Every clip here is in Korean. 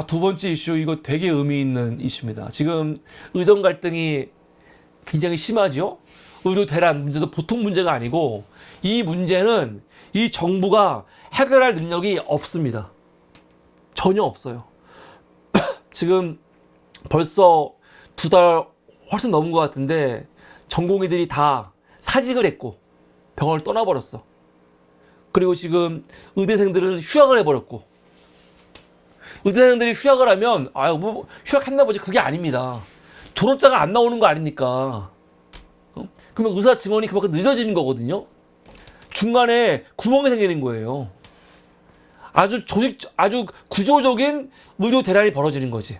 두 번째 이슈, 이거 되게 의미 있는 이슈입니다. 지금 의정 갈등이 굉장히 심하죠? 의료 대란 문제도 보통 문제가 아니고, 이 문제는 이 정부가 해결할 능력이 없습니다. 전혀 없어요. 지금 벌써 2달 훨씬 넘은 것 같은데, 전공의들이 다 사직을 했고, 병원을 떠나버렸어. 그리고 지금 의대생들은 휴학을 해버렸고, 의대생들이 휴학을 하면 휴학했나 보지, 그게 아닙니다. 졸업자가 안 나오는 거 아닙니까? 그러면 의사 증언이 그만큼 늦어지는 거거든요. 중간에 구멍이 생기는 거예요. 아주 구조적인 의료 대란이 벌어지는 거지.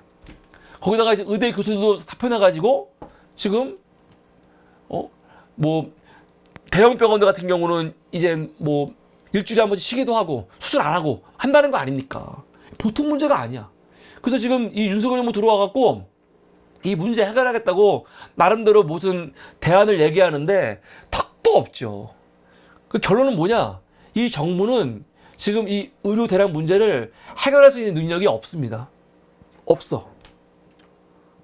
거기다가 이제 의대 교수들도 사표내가지고 지금 대형 병원들 같은 경우는 이제 일주일에 한 번씩 쉬기도 하고 수술 안 하고 한다는 거 아닙니까? 보통 문제가 아니야. 그래서 지금 이 윤석열 정부 들어와갖고 이 문제 해결하겠다고 나름대로 무슨 대안을 얘기하는데 턱도 없죠. 그 결론은 뭐냐? 이 정부는 지금 이 의료 대란 문제를 해결할 수 있는 능력이 없습니다. 없어.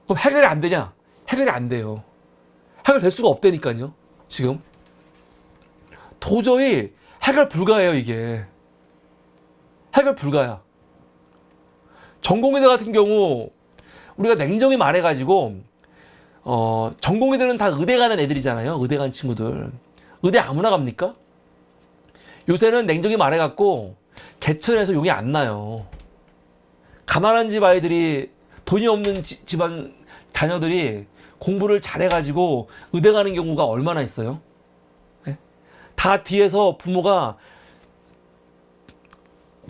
그럼 해결이 안 되냐? 해결이 안 돼요. 해결될 수가 없다니까요. 지금 도저히 해결 불가해요. 이게 해결 불가야. 전공의들 같은 경우 우리가 냉정히 말해가지고 전공의들은 다 의대 가는 애들이잖아요. 의대 간 친구들. 의대 아무나 갑니까? 요새는 냉정히 말해갖고 개천에서 용이 안 나요. 가난한 집 아이들이, 돈이 없는 집안 자녀들이 공부를 잘해가지고 의대 가는 경우가 얼마나 있어요? 네? 다 뒤에서 부모가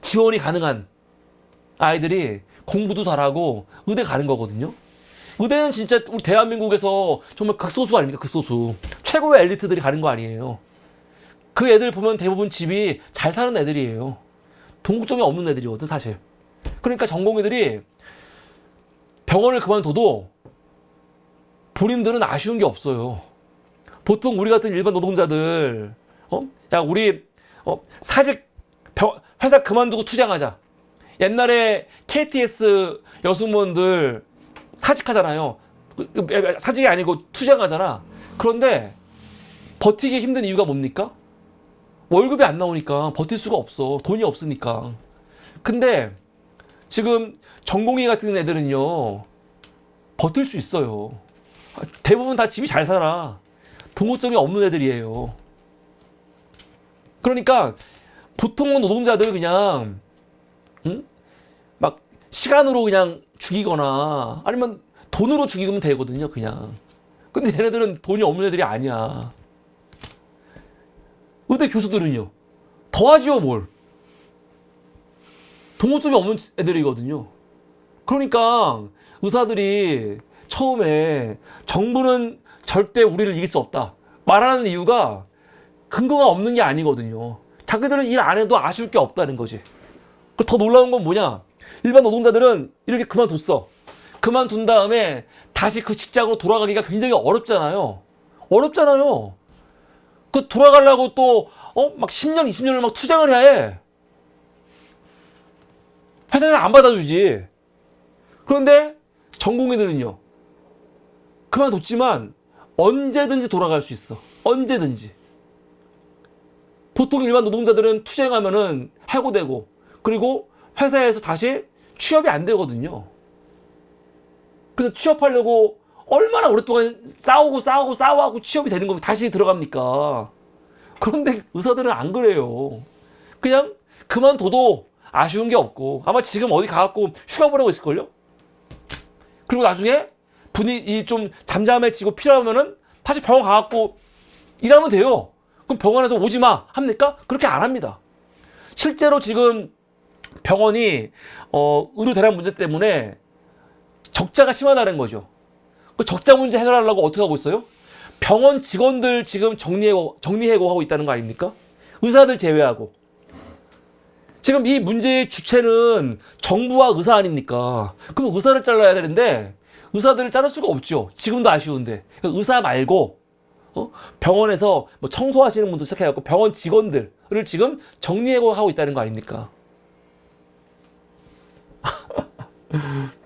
지원이 가능한 아이들이 공부도 잘하고 의대 가는 거거든요. 의대는 진짜 우리 대한민국에서 정말 극소수 아닙니까? 극소수. 최고의 엘리트들이 가는 거 아니에요. 그 애들 보면 대부분 집이 잘 사는 애들이에요. 동국점이 없는 애들이거든, 사실. 그러니까 전공의들이 병원을 그만둬도 본인들은 아쉬운 게 없어요. 보통 우리 같은 일반 노동자들, 우리 사직 회사 그만두고 투쟁하자. 옛날에 KTS 여승무원들 사직하잖아요. 사직이 아니고 투쟁하잖아. 그런데 버티기 힘든 이유가 뭡니까? 월급이 안 나오니까 버틸 수가 없어. 돈이 없으니까. 근데 지금 전공의 같은 애들은요, 버틸 수 있어요. 대부분 다 집이 잘 살아. 동호점이 없는 애들이에요. 그러니까 보통 노동자들 그냥 막 시간으로 그냥 죽이거나 아니면 돈으로 죽이면 되거든요, 그냥. 근데 얘네들은 돈이 없는 애들이 아니야. 의대 교수들은요, 더하지요, 뭘. 동호점이 없는 애들이거든요. 그러니까 의사들이 처음에 정부는 절대 우리를 이길 수 없다 말하는 이유가 근거가 없는 게 아니거든요. 자기들은 일 안 해도 아쉬울 게 없다는 거지. 더 놀라운 건 뭐냐? 일반 노동자들은 이렇게 그만뒀어. 그만둔 다음에 다시 그 직장으로 돌아가기가 굉장히 어렵잖아요. 어렵잖아요. 그 돌아가려고 또 막 10년, 20년을 막 투쟁을 해. 회사에서 안 받아주지. 그런데 전공의들은요, 그만뒀지만 언제든지 돌아갈 수 있어. 언제든지. 보통 일반 노동자들은 투쟁하면은 해고되고, 그리고 회사에서 다시 취업이 안 되거든요. 그래서 취업하려고 얼마나 오랫동안 싸우고 취업이 되는 거면 다시 들어갑니까? 그런데 의사들은 안 그래요. 그냥 그만둬도 아쉬운 게 없고, 아마 지금 어디 가갖고 휴가 보내고 있을걸요? 그리고 나중에 분위기 좀 잠잠해지고 필요하면은 다시 병원 가갖고 일하면 돼요. 그럼 병원에서 오지 마 합니까? 그렇게 안 합니다. 실제로 지금 병원이 의료 대란 문제 때문에 적자가 심하다는 거죠. 그 적자 문제 해결하려고 어떻게 하고 있어요? 병원 직원들 지금 정리해고하고 있다는 거 아닙니까? 의사들 제외하고. 지금 이 문제의 주체는 정부와 의사 아닙니까? 그럼 의사를 잘라야 되는데 의사들을 자를 수가 없죠. 지금도 아쉬운데. 의사 말고 병원에서 청소하시는 분도 시작해갖고 병원 직원들을 지금 정리해고하고 있다는 거 아닙니까?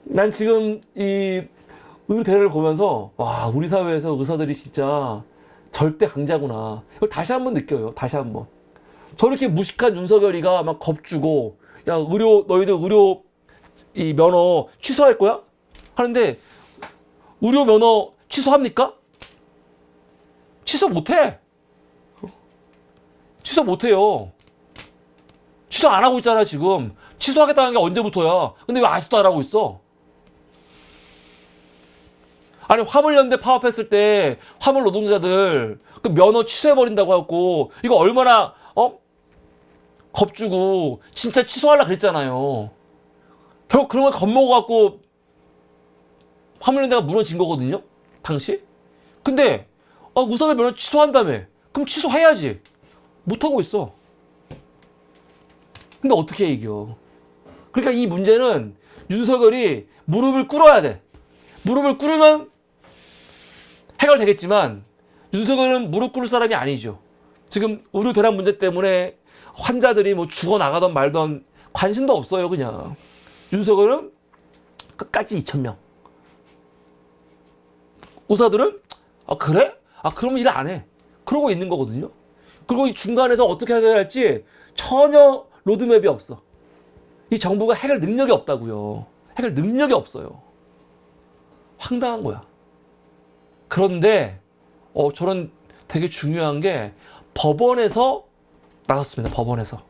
난 지금 이 의대를 보면서 와, 우리 사회에서 의사들이 진짜 절대 강자구나. 이걸 다시 한번 느껴요. 다시 한번. 저렇게 무식한 윤석열이가 막 겁주고 야, 너희들 의료 이 면허 취소할 거야? 하는데 의료 면허 취소합니까? 취소 못해. 취소 못해요. 취소 안 하고 있잖아, 지금. 취소하겠다는 게 언제부터야. 근데 왜 아직도 안 하고 있어? 아니, 화물연대 파업했을 때 화물 노동자들 그 면허 취소해버린다고 하고 이거 얼마나 겁주고 진짜 취소하려고 그랬잖아요. 결국 그런 걸 겁먹어갖고 화물연대가 무너진 거거든요, 당시. 근데 의사들 면허 취소한다며. 그럼 취소해야지. 못하고 있어. 근데 어떻게 이겨? 그러니까 이 문제는 윤석열이 무릎을 꿇어야 돼. 무릎을 꿇으면 해결되겠지만 윤석열은 무릎 꿇을 사람이 아니죠. 지금 의료 대란 문제 때문에 환자들이 뭐 죽어나가던 말던 관심도 없어요, 그냥. 윤석열은 끝까지 2,000명. 의사들은 그래? 그러면 일 안 해. 그러고 있는 거거든요. 그리고 이 중간에서 어떻게 해결할지 전혀 로드맵이 없어. 이 정부가 해결 능력이 없다고요. 해결 능력이 없어요. 황당한 거야. 그런데 저는 되게 중요한 게 법원에서 나섰습니다. 법원에서.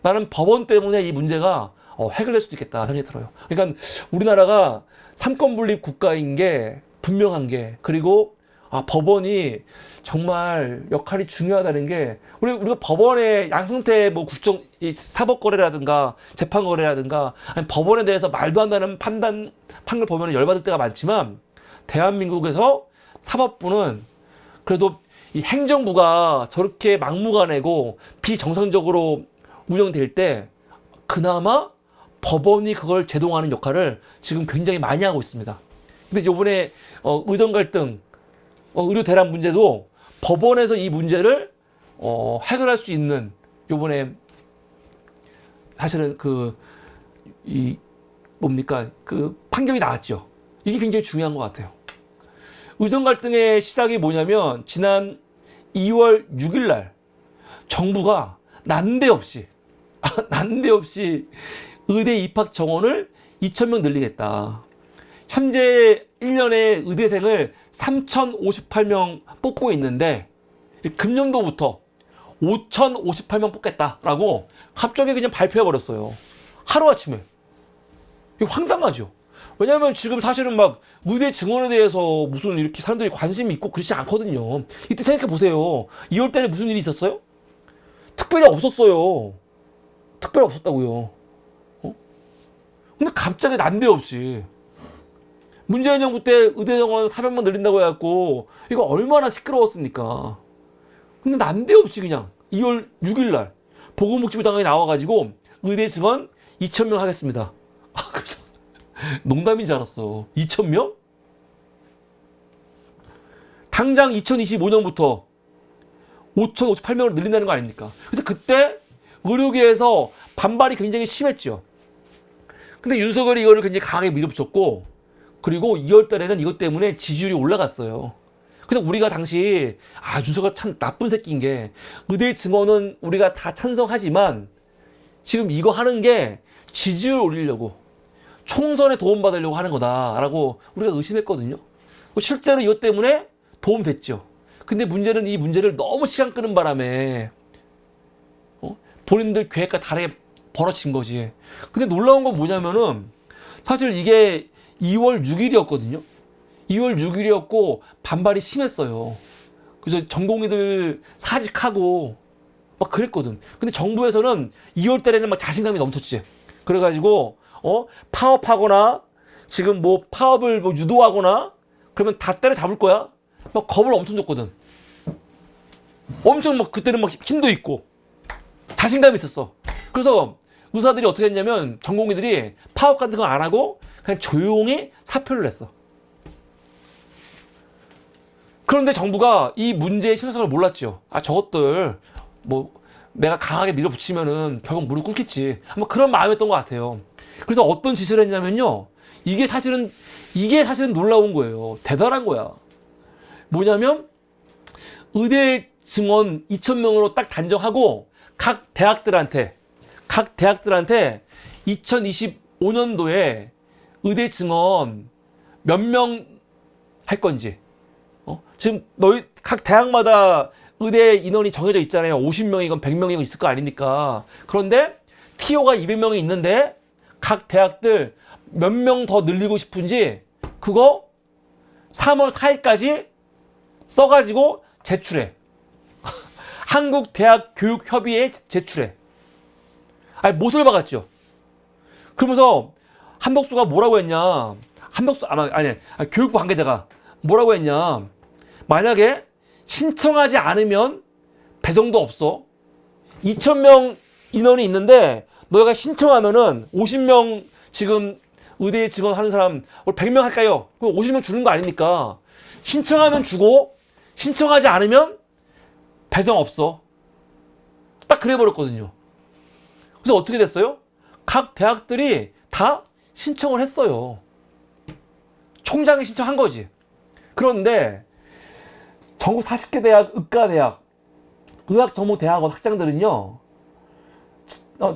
나는 법원 때문에 이 문제가 해결될 수도 있겠다 생각이 들어요. 그러니까 우리나라가 삼권분립 국가인 게 분명한 게, 그리고 법원이 정말 역할이 중요하다는 게, 우리가 법원의 양승태 뭐 국정 사법거래라든가 재판거래라든가 아니 법원에 대해서 말도 안 되는 판결 보면 열받을 때가 많지만, 대한민국에서 사법부는 그래도 이 행정부가 저렇게 막무가내고 비정상적으로 운영될 때 그나마 법원이 그걸 제동하는 역할을 지금 굉장히 많이 하고 있습니다. 근데 이번에 의정 갈등, 의료 대란 문제도 법원에서 이 문제를 해결할 수 있는, 요번에 사실은 판결이 나왔죠. 이게 굉장히 중요한 것 같아요. 의정 갈등의 시작이 뭐냐면 지난 2월 6일 날 정부가 난데없이 의대 입학 정원을 2,000명 늘리겠다. 현재 1년에 의대생을 3,058명 뽑고 있는데 금년도부터 5,058명 뽑겠다라고 갑자기 그냥 발표해버렸어요. 하루아침에. 이거 황당하죠. 왜냐면 지금 사실은 막 의대 증원에 대해서 무슨 이렇게 사람들이 관심이 있고 그렇지 않거든요. 이때 생각해보세요. 2월 달에 무슨 일이 있었어요? 특별히 없었어요. 특별히 없었다고요. 근데 갑자기 난데없이 문재인 정부 때 의대 정원 400만 늘린다고 해갖고 이거 얼마나 시끄러웠습니까? 근데 난데없이 그냥 2월 6일 날 보건복지부 장관이 나와가지고 의대 증원 2,000명 하겠습니다. 그래서 농담인 줄 알았어. 2,000명? 당장 2025년부터 5,058명으로 늘린다는 거 아닙니까? 그래서 그때 의료계에서 반발이 굉장히 심했죠. 근데 윤석열이 이거를 굉장히 강하게 밀어붙였고, 그리고 2월 달에는 이것 때문에 지지율이 올라갔어요. 그래서 우리가 당시 윤석열 참 나쁜 새끼인 게, 의대 증원은 우리가 다 찬성하지만 지금 이거 하는 게 지지율 올리려고, 총선에 도움받으려고 하는 거다라고 우리가 의심했거든요. 실제로 이것 때문에 도움됐죠. 근데 문제는 이 문제를 너무 시간 끄는 바람에 본인들 계획과 다르게 벌어진 거지. 근데 놀라운 건 뭐냐면은 사실 이게 2월 6일이었거든요. 2월 6일이었고 반발이 심했어요. 그래서 전공의들 사직하고 막 그랬거든. 근데 정부에서는 2월 달에는 막 자신감이 넘쳤지. 그래가지고 파업하거나 지금 뭐 파업을 뭐 유도하거나 그러면 다 때려잡을 거야. 막 겁을 엄청 줬거든. 엄청 막 그때는 막 힘도 있고 자신감이 있었어. 그래서 의사들이 어떻게 했냐면 전공의들이 파업 같은 거 안 하고 그냥 조용히 사표를 냈어. 그런데 정부가 이 문제의 심각성을 몰랐죠. 저것들 뭐 내가 강하게 밀어붙이면은 결국 무릎 꿇겠지. 아마 그런 마음이었던 것 같아요. 그래서 어떤 짓을 했냐면요. 이게 사실은 놀라운 거예요. 대단한 거야. 뭐냐면 의대 증원 2,000명으로 딱 단정하고 각 대학들한테 2025년도에 의대 증원 몇 명 할 건지. 지금 너희 각 대학마다 의대 인원이 정해져 있잖아요. 50명이건 100명이건 있을 거 아닙니까? 그런데 TO가 200명이 있는데 각 대학들 몇 명 더 늘리고 싶은지 그거 3월 4일까지 써가지고 제출해. 한국대학교육협의회에 제출해. 아니, 못을 박았죠. 그러면서 한덕수가 뭐라고 했냐. 교육부 관계자가 뭐라고 했냐. 만약에 신청하지 않으면 배정도 없어. 2,000명 인원이 있는데 너희가 신청하면은 50명 지금 의대에 지원하는 사람 100명 할까요? 그럼 50명 주는 거 아닙니까? 신청하면 주고 신청하지 않으면 배정 없어. 딱 그래 버렸거든요. 그래서 어떻게 됐어요? 각 대학들이 다 신청을 했어요. 총장이 신청한 거지. 그런데 전국 40개 대학, 의과대학, 의학전문대학원 학장들은요,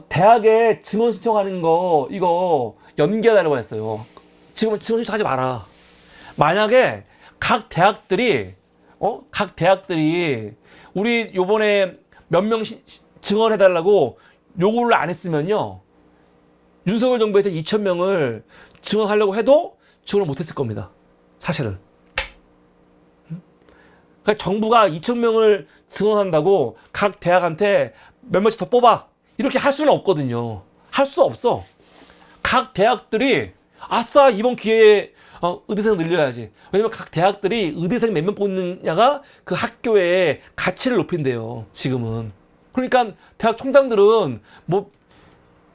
대학에 증원 신청하는 거 이거 연기하라고 했어요. 지금 증원 신청하지 마라. 만약에 각 대학들이 우리 요번에 몇 명 증원해달라고 요구를 안 했으면요, 윤석열 정부에서 2,000명을 증원하려고 해도 증원을 못했을 겁니다. 사실은. 그러니까 정부가 2,000명을 증원한다고 각 대학한테 몇 명씩 더 뽑아 이렇게 할 수는 없거든요. 할 수 없어. 각 대학들이 아싸 이번 기회에 의대생 늘려야지. 왜냐면 각 대학들이 의대생 몇 명 뽑느냐가 그 학교의 가치를 높인대요. 지금은. 그러니까 대학 총장들은 뭐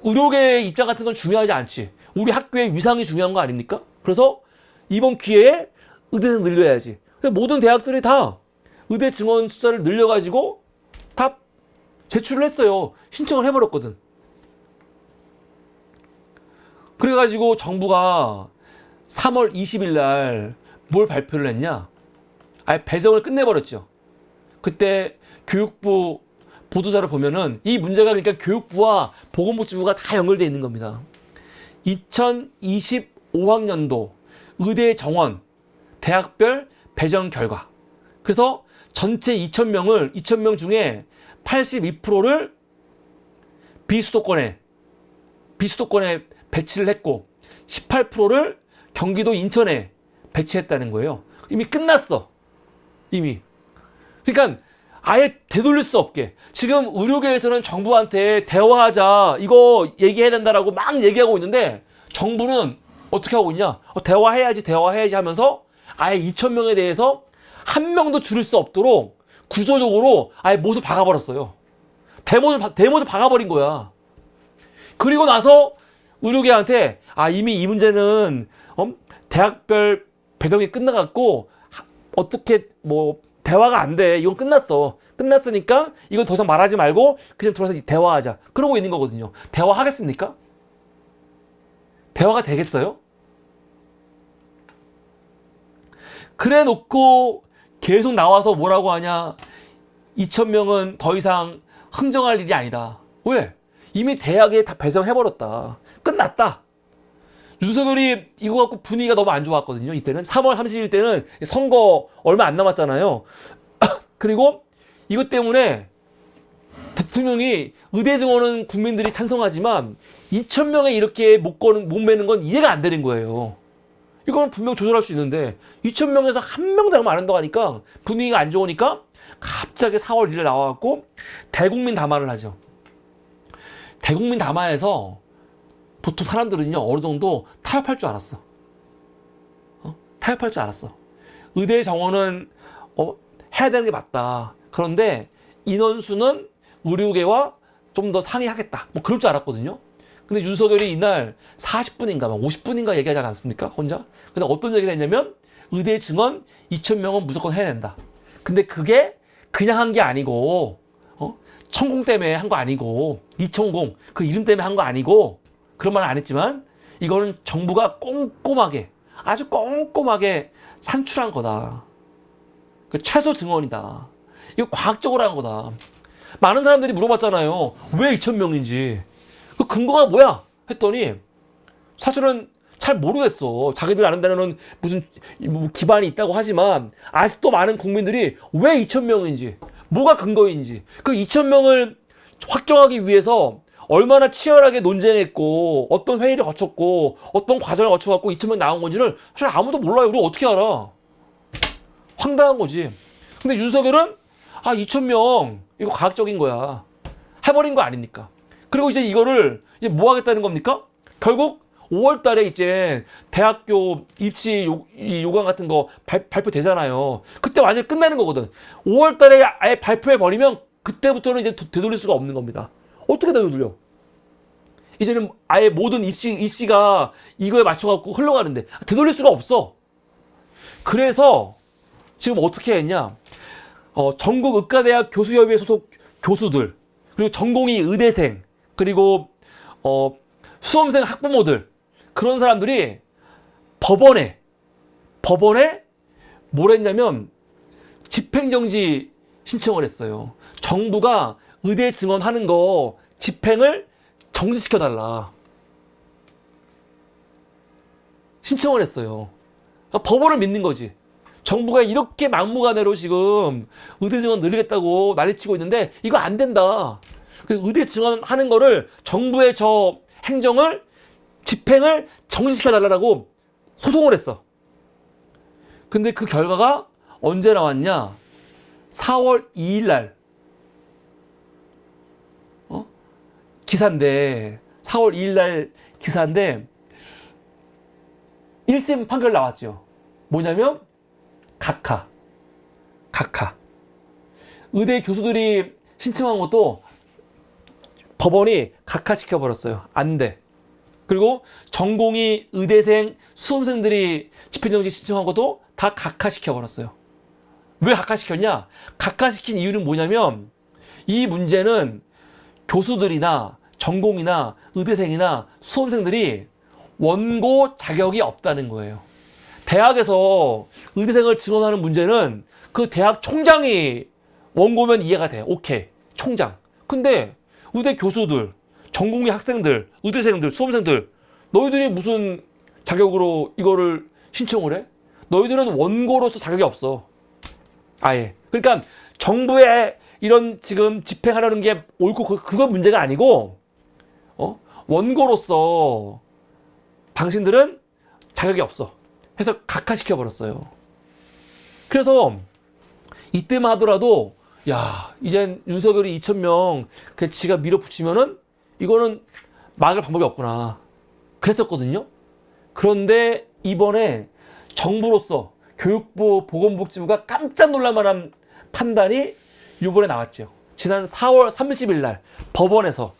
의료계의 입장 같은 건 중요하지 않지. 우리 학교의 위상이 중요한 거 아닙니까? 그래서 이번 기회에 의대생 늘려야지. 모든 대학들이 다 의대 증원 숫자를 늘려가지고 다 제출을 했어요. 신청을 해버렸거든. 그래가지고 정부가 3월 20일 날 뭘 발표를 했냐? 아예 배정을 끝내버렸죠. 그때 교육부 보도자를 보면은 이 문제가 그러니까 교육부와 보건복지부가 다 연결되어 있는 겁니다. 2025학년도 의대 정원 대학별 배정 결과. 그래서 전체 2,000명 중에 82%를 비수도권에 배치를 했고 18%를 경기도 인천에 배치했다는 거예요. 이미 끝났어. 이미. 그러니까 아예 되돌릴 수 없게. 지금 의료계에서는 정부한테 대화하자 이거 얘기해야 된다라고 막 얘기하고 있는데 정부는 어떻게 하고 있냐? 대화해야지 하면서 아예 2,000명에 대해서 한 명도 줄일 수 없도록 구조적으로 아예 못을 박아버렸어요. 대못을 박아버린 거야. 그리고 나서 의료계한테 이미 이 문제는 대학별 배정이 끝나갔고 어떻게 뭐 대화가 안 돼. 이건 끝났어. 끝났으니까 이건 더 이상 말하지 말고 그냥 들어와서 대화하자. 그러고 있는 거거든요. 대화하겠습니까? 대화가 되겠어요? 그래 놓고 계속 나와서 뭐라고 하냐. 2,000명은 더 이상 흥정할 일이 아니다. 왜? 이미 대학에 다 배정해버렸다. 끝났다. 윤석열이 이거 갖고 분위기가 너무 안 좋았거든요. 이때는 3월 30일 때는 선거 얼마 안 남았잖아요. 그리고 이것 때문에 대통령이 의대 증원은 국민들이 찬성하지만 2,000명에 이렇게 못 매는 건 이해가 안 되는 거예요. 이거는 분명 조절할 수 있는데 2,000명에서 한 명도 얼마 안 한다고 하니까 분위기가 안 좋으니까 갑자기 4월 1일 나와갖고 대국민 담화를 하죠. 대국민 담화에서 보통 사람들은요 어느 정도 타협할 줄 알았어. 타협할 줄 알았어. 의대 정원은 해야 되는 게 맞다. 그런데 인원수는 의료계와 좀 더 상의하겠다. 뭐 그럴 줄 알았거든요. 근데 윤석열이 이날 40분인가 막 50분인가 얘기하지 않았습니까? 혼자? 근데 어떤 얘기를 했냐면 의대 증원 2,000명은 무조건 해야 된다. 근데 그게 그냥 한 게 아니고 천공 때문에 한 거 아니고 2천공 그 이름 때문에 한 거 아니고 그런 말은 안 했지만 이거는 정부가 꼼꼼하게 아주 꼼꼼하게 산출한 거다. 그 최소 증언이다. 이거 과학적으로 한 거다. 많은 사람들이 물어봤잖아요. 왜 2,000명인지. 그 근거가 뭐야? 했더니 사실은 잘 모르겠어. 자기들 아는 무슨 뭐 기반이 있다고 하지만 아직도 많은 국민들이 왜 2,000명인지, 뭐가 근거인지, 그 2,000명을 확정하기 위해서 얼마나 치열하게 논쟁했고 어떤 회의를 거쳤고 어떤 과정을 거쳐갖고 2,000명 나온 건지를 사실 아무도 몰라요. 우리 어떻게 알아? 황당한 거지. 근데 윤석열은 2,000명 이거 과학적인 거야. 해버린 거 아닙니까? 그리고 이제 이거를 이제 뭐 하겠다는 겁니까? 결국 5월 달에 이제 대학교 입시 요강 같은 거 발표되잖아요. 그때 완전히 끝나는 거거든. 5월 달에 아예 발표해버리면 그때부터는 이제 되돌릴 수가 없는 겁니다. 어떻게 되돌려? 이제는 아예 모든 입시가 이거에 맞춰갖고 흘러가는데 되돌릴 수가 없어. 그래서 지금 어떻게 했냐? 전국 의과대학 교수협의회 소속 교수들, 그리고 전공의 의대생, 그리고 수험생 학부모들, 그런 사람들이 법원에 뭘 했냐면 집행정지 신청을 했어요. 정부가 의대 증언하는 거 집행을 정지시켜달라 신청을 했어요. 법원을 믿는 거지. 정부가 이렇게 막무가내로 지금 의대 증언 늘리겠다고 난리치고 있는데 이거 안 된다. 의대 증언하는 거를 정부의 저 행정을 집행을 정지시켜달라고 소송을 했어. 근데 그 결과가 언제 나왔냐? 4월 2일 날 기사인데 4월 2일 날 기사인데 1심 판결 나왔죠. 뭐냐면 각하 의대 교수들이 신청한 것도 법원이 각하시켜버렸어요. 안 돼. 그리고 전공의 의대생 수험생들이 집행정지 신청한 것도 다 각하시켜버렸어요. 왜 각하시켰냐? 각하시킨 이유는 뭐냐면 이 문제는 교수들이나 전공이나 의대생이나 수험생들이 원고 자격이 없다는 거예요. 대학에서 의대생을 증언하는 문제는 그 대학 총장이 원고면 이해가 돼. 오케이. 총장. 근데 의대 교수들, 전공의 학생들, 의대생들, 수험생들, 너희들이 무슨 자격으로 이거를 신청을 해? 너희들은 원고로서 자격이 없어. 아예. 그러니까 정부의 이런 지금 집행하려는 게 옳고 그건 문제가 아니고 원고로서 당신들은 자격이 없어. 해서 각하시켜버렸어요. 그래서 이때만 하더라도 야 이젠 윤석열이 2,000명 그 지가 밀어붙이면은 이거는 막을 방법이 없구나 그랬었거든요. 그런데 이번에 정부로서 교육부 보건복지부가 깜짝 놀랄만한 판단이 이번에 나왔죠. 지난 4월 30일 날 법원에서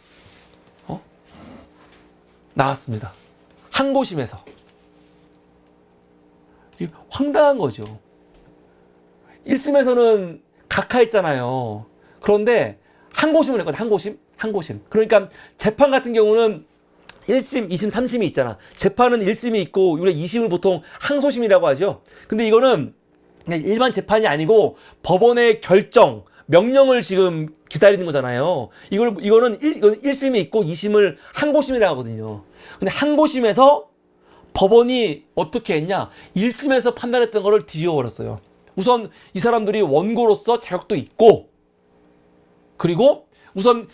나왔습니다. 항고심에서. 황당한 거죠. 1심에서는 각하했잖아요. 그런데 항고심을 했거든요. 항고심. 그러니까 재판 같은 경우는 1심, 2심, 3심이 있잖아. 재판은 1심이 있고 우리가 2심을 보통 항소심이라고 하죠. 근데 이거는 그냥 일반 재판이 아니고 법원의 결정, 명령을 지금 기다리는 거잖아요. 이거는 1심이 있고 2심을 항고심이라고 하거든요. 근데 항고심에서 법원이 어떻게 했냐? 1심에서 판단했던 거를 뒤집어버렸어요. 우선 이 사람들이 원고로서 자격도 있고, 그리고 우선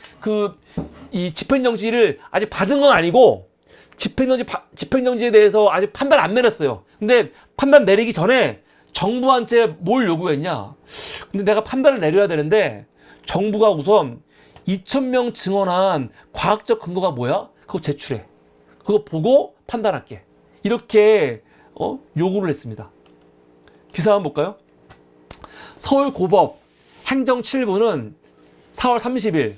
이 집행정지를 아직 받은 건 아니고, 집행정지에 대해서 아직 판단 안 내렸어요. 근데 판단 내리기 전에 정부한테 뭘 요구했냐? 근데 내가 판단을 내려야 되는데, 정부가 우선 2,000명 증언한 과학적 근거가 뭐야? 그거 제출해. 그거 보고 판단할게. 이렇게 요구를 했습니다. 기사 한번 볼까요? 서울고법 행정 7부는 4월 30일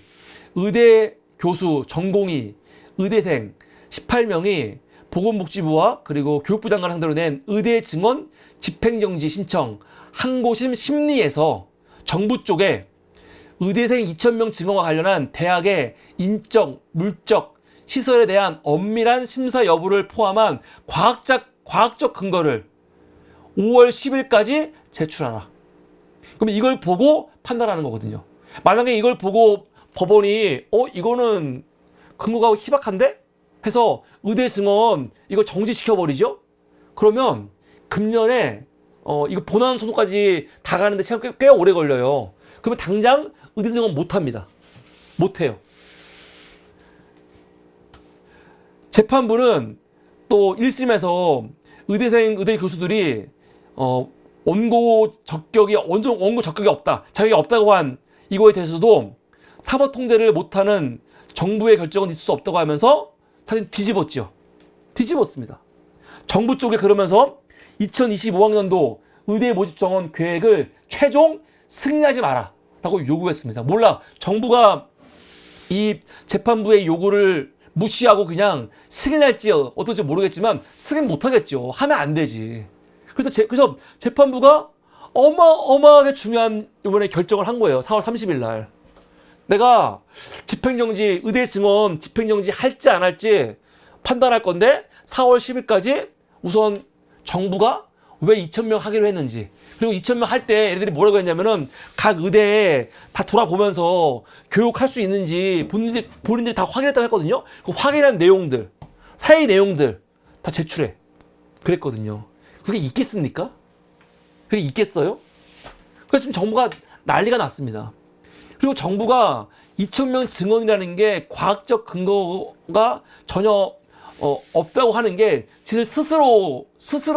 의대 교수, 전공의, 의대생 18명이 보건복지부와 그리고 교육부 장관을 상대로 낸 의대 증언 집행정지 신청 항고심 심리에서 정부 쪽에 의대생 2,000명 증언과 관련한 대학의 인적, 물적, 시설에 대한 엄밀한 심사 여부를 포함한 과학적 근거를 5월 10일까지 제출하라. 그럼 이걸 보고 판단하는 거거든요. 만약에 이걸 보고 법원이 이거는 근거가 희박한데? 해서 의대 증언 이거 정지시켜버리죠? 그러면 금년에 이거 본안 소송까지 다 가는데 시간 꽤 오래 걸려요. 그러면 당장 의대 증언 못합니다. 못해요. 재판부는 또 1심에서 의대 교수들이 원고 적격이 없다, 자격이 없다고 한 이거에 대해서도 사법 통제를 못하는 정부의 결정은 있을 수 없다고 하면서 사실 뒤집었습니다. 정부 쪽에 그러면서 2025학년도 의대 모집 정원 계획을 최종 승인하지 마라 라고 요구했습니다. 몰라, 정부가 이 재판부의 요구를 무시하고 그냥 승인할지 어떨지 모르겠지만 승인 못하겠죠. 하면 안 되지. 그래서 재판부가 어마어마하게 중요한 이번에 결정을 한 거예요. 4월 30일 날. 내가 집행정지, 의대 증언 집행정지 할지 안 할지 판단할 건데 4월 10일까지 우선 정부가 왜 2,000명 하기로 했는지, 그리고 2,000명 할 때 얘네들이 뭐라고 했냐면은 각 의대에 다 돌아보면서 교육할 수 있는지 본인들이 다 확인했다고 했거든요. 그 확인한 내용들, 회의 내용들 다 제출해 그랬거든요. 그게 있겠습니까? 그게 있겠어요? 그래서 지금 정부가 난리가 났습니다. 그리고 정부가 2,000명 증언이라는 게 과학적 근거가 전혀 없다고 하는 게 지들 스스로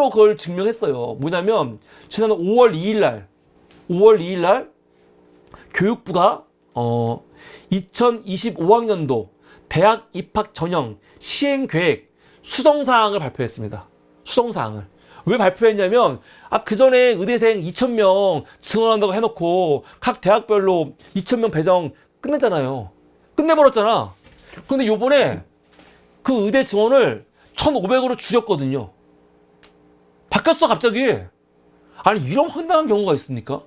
그걸 증명했어요. 뭐냐면 지난 5월 2일 날 교육부가 2025학년도 대학 입학 전형 시행 계획 수정 사항을 발표했습니다. 수정 사항을. 왜 발표했냐면 그 전에 의대생 2,000명 증원한다고 해놓고 각 대학별로 2,000명 배정 끝냈잖아요. 끝내버렸잖아. 그런데 요번에 그 의대 증원을 1,500으로 줄였거든요. 바뀌었어 갑자기. 아니 이런 황당한 경우가 있습니까?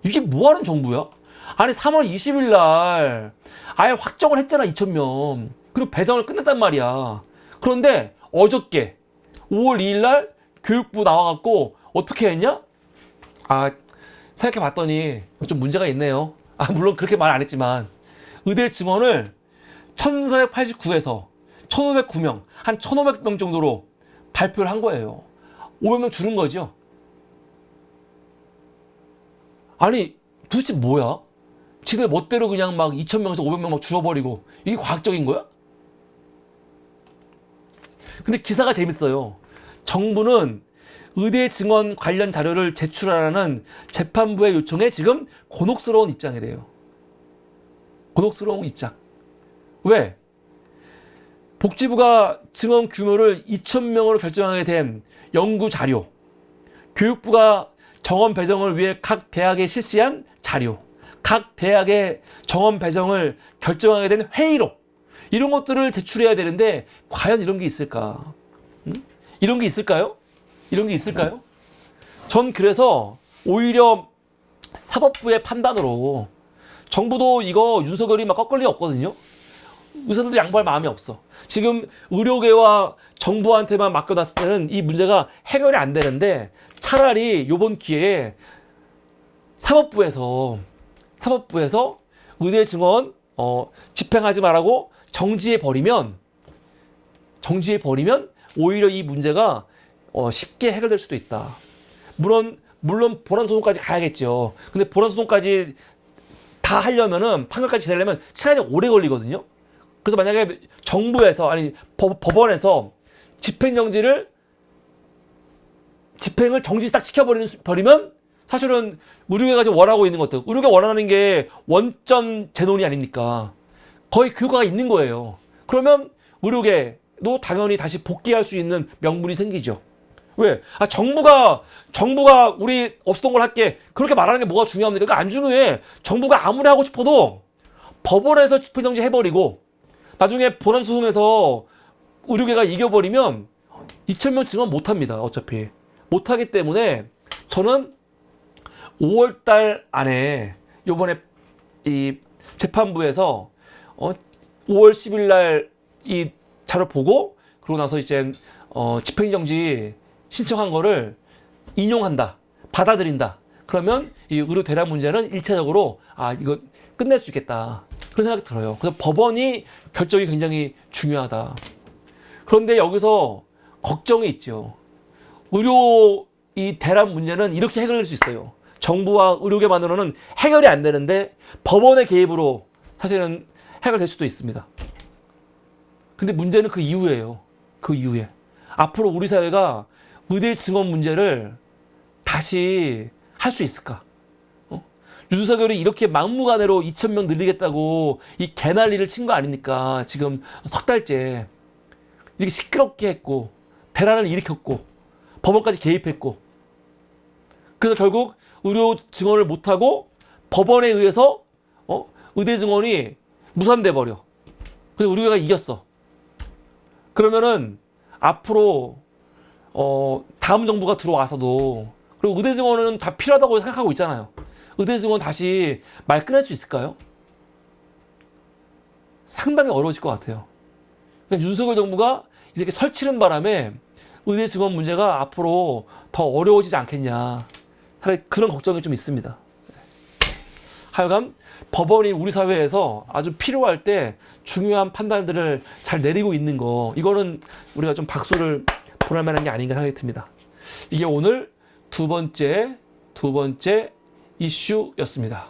이게 뭐하는 정부야? 아니 3월 20일 날 아예 확정을 했잖아, 2,000명. 그리고 배정을 끝냈단 말이야. 그런데 어저께 5월 2일 날 교육부 나와갖고 어떻게 했냐? 생각해봤더니 좀 문제가 있네요. 물론 그렇게 말 안 했지만 의대 증원을 1,489에서 1,509명, 한 1,500명 정도로 발표를 한 거예요. 500명 줄은 거죠. 아니 도대체 뭐야? 지들 멋대로 그냥 막 2,000명에서 500명 막 줄어버리고 이게 과학적인 거야? 근데 기사가 재밌어요. 정부는 의대 증원 관련 자료를 제출하라는 재판부의 요청에 지금 곤혹스러운 입장이래요. 곤혹스러운 입장. 왜? 복지부가 증원 규모를 2,000명으로 결정하게 된 연구 자료, 교육부가 정원 배정을 위해 각 대학에 실시한 자료, 각 대학의 정원 배정을 결정하게 된 회의록, 이런 것들을 제출해야 되는데 과연 이런 게 있을까? 이런 게 있을까요? 이런 게 있을까요? 전 그래서 오히려 사법부의 판단으로, 정부도 이거 윤석열이 막 꺾을 리 없거든요. 의사들도 양보할 마음이 없어. 지금 의료계와 정부한테만 맡겨놨을 때는 이 문제가 해결이 안 되는데 차라리 이번 기회에 사법부에서 의대 증원 집행하지 말라고 정지해 버리면 오히려 이 문제가 쉽게 해결될 수도 있다. 물론 본안 소송까지 가야겠죠. 근데 본안 소송까지 다 하려면은 판결까지 기다리려면 시간이 오래 걸리거든요. 그래서 만약에 정부에서 법원에서 집행을 정지 딱 시켜버리면 사실은 의료계가 지금 원하고 있는 것들, 의료계 원하는 게 원점 재논의 아닙니까? 거의 그거가 있는 거예요. 그러면 의료계도 당연히 다시 복귀할 수 있는 명분이 생기죠. 왜? 정부가 우리 없었던 걸 할게, 그렇게 말하는 게 뭐가 중요합니까? 그러니까 안 중요해. 정부가 아무리 하고 싶어도 법원에서 집행정지 해버리고 나중에 본안소송에서 의료계가 이겨버리면 2,000명 증원 못합니다. 어차피 못하기 때문에 저는 5월달 안에 요번에 이 재판부에서 5월 10일 날 이 자료 보고 그러고 나서 이제 집행정지 신청한 거를 인용한다, 받아들인다. 그러면 이 의료 대란 문제는 일차적으로 이거 끝낼 수 있겠다. 그런 생각이 들어요. 그래서 법원이 결정이 굉장히 중요하다. 그런데 여기서 걱정이 있죠. 의료 이 대란 문제는 이렇게 해결될 수 있어요. 정부와 의료계만으로는 해결이 안 되는데 법원의 개입으로 사실은 해결될 수도 있습니다. 근데 문제는 그 이후에요. 그 이후에. 앞으로 우리 사회가 의대 증원 문제를 다시 할 수 있을까? 윤석열이 이렇게 막무가내로 2,000명 늘리겠다고 이 개난리를 친 거 아닙니까? 지금 석 달째. 이렇게 시끄럽게 했고, 대란을 일으켰고, 법원까지 개입했고. 그래서 결국 의료 증원을 못하고 법원에 의해서 의대 증원이 무산돼 버려. 그래서 의료계가 이겼어. 그러면은 앞으로 다음 정부가 들어와서도 그리고 의대 증원은 다 필요하다고 생각하고 있잖아요. 의대 증원 다시 말 꺼낼 수 있을까요? 상당히 어려워질 것 같아요. 그러니까 윤석열 정부가 이렇게 설치는 바람에 의대 증원 문제가 앞으로 더 어려워지지 않겠냐. 사실 그런 걱정이 좀 있습니다. 하여간 법원이 우리 사회에서 아주 필요할 때 중요한 판단들을 잘 내리고 있는 거, 이거는 우리가 좀 박수를 보낼 만한 게 아닌가 생각이 듭니다. 이게 오늘 두 번째 이슈였습니다.